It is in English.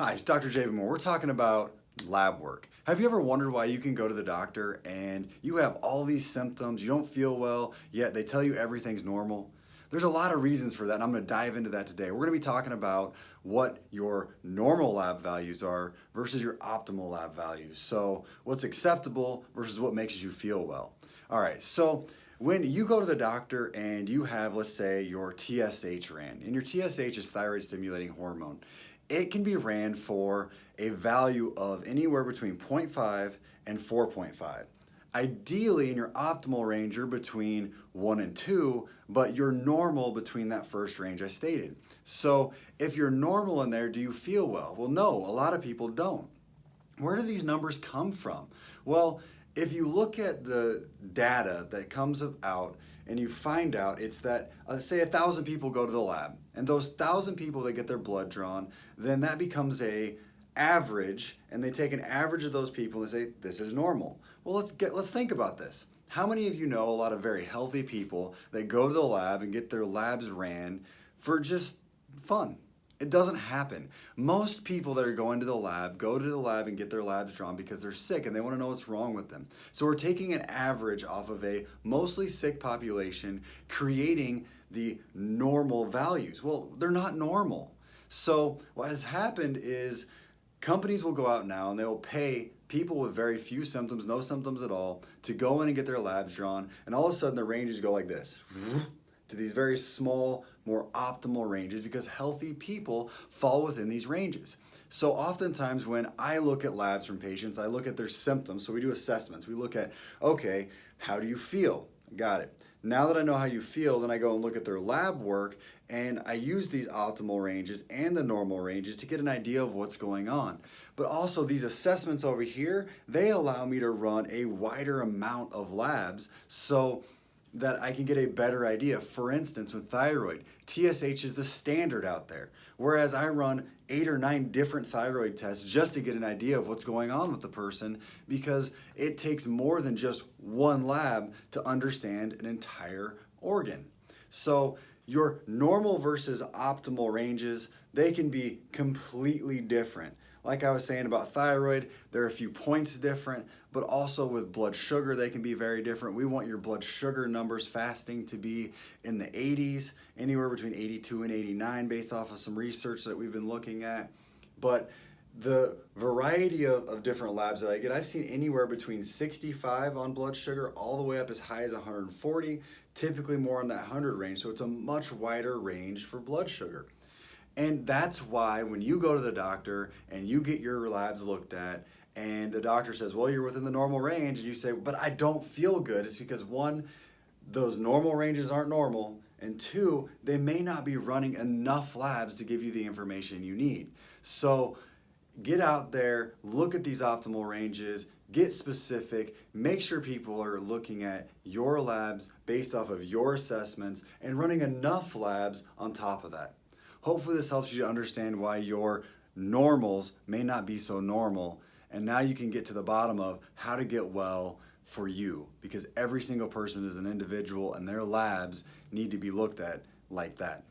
Hi, it's Dr. J. Moore. We're talking about lab work. Have you ever wondered why you can go to the doctor and you have all these symptoms, you don't feel well, yet they tell you everything's normal? There's a lot of reasons for that, and I'm going to dive into that today. We're going to be talking about what your normal lab values are versus your optimal lab values. So, what's acceptable versus what makes you feel well. All right, so when you go to the doctor and you have, let's say, your TSH ran, and your TSH is thyroid stimulating hormone, it can be ran for a value of anywhere between 0.5 and 4.5. Ideally, in your optimal range, you're between 1 and 2, but you're normal between that first range I stated. So if you're normal in there, do you feel well? Well, no, a lot of people don't. Where do these numbers come from? Well, if you look at the data that comes out and you find out it's that, say 1,000 people go to the lab, and those 1,000 people that get their blood drawn, then that becomes a average, and they take an average of those people and say, this is normal. Well, let's think about this. How many of you know a lot of very healthy people that go to the lab and get their labs ran for just fun? It doesn't happen. Most people that are going to the lab go to the lab and get their labs drawn because they're sick and they want to know what's wrong with them. So we're taking an average off of a mostly sick population, creating the normal values. Well, they're not normal. So what has happened is companies will go out now and they will pay people with very few symptoms, no symptoms at all, to go in and get their labs drawn, and all of a sudden the ranges go like this to these very small, more optimal ranges because healthy people fall within these ranges. So oftentimes when I look at labs from patients, I look at their symptoms. So we do assessments. We look at, okay, how do you feel? Got it. Now that I know how you feel, then I go and look at their lab work, and I use these optimal ranges and the normal ranges to get an idea of what's going on. But also these assessments over here, they allow me to run a wider amount of labs so that I can get a better idea. For instance, with thyroid, TSH is the standard out there, whereas I run 8 or 9 different thyroid tests just to get an idea of what's going on with the person, because it takes more than just one lab to understand an entire organ. So your normal versus optimal ranges, they can be completely different. Like I was saying about thyroid, there are a few points different, but also with blood sugar, they can be very different. We want your blood sugar numbers fasting to be in the 80s, anywhere between 82 and 89 based off of some research that we've been looking at. But the variety of different labs that I get, I've seen anywhere between 65 on blood sugar all the way up as high as 140, typically more in that 100 range. So it's a much wider range for blood sugar. And that's why when you go to the doctor and you get your labs looked at and the doctor says, well, you're within the normal range, and you say, but I don't feel good, it's because one, those normal ranges aren't normal, and two, they may not be running enough labs to give you the information you need. So get out there, look at these optimal ranges, get specific, make sure people are looking at your labs based off of your assessments and running enough labs on top of that. Hopefully this helps you to understand why your normals may not be so normal, and now you can get to the bottom of how to get well for you, because every single person is an individual and their labs need to be looked at like that.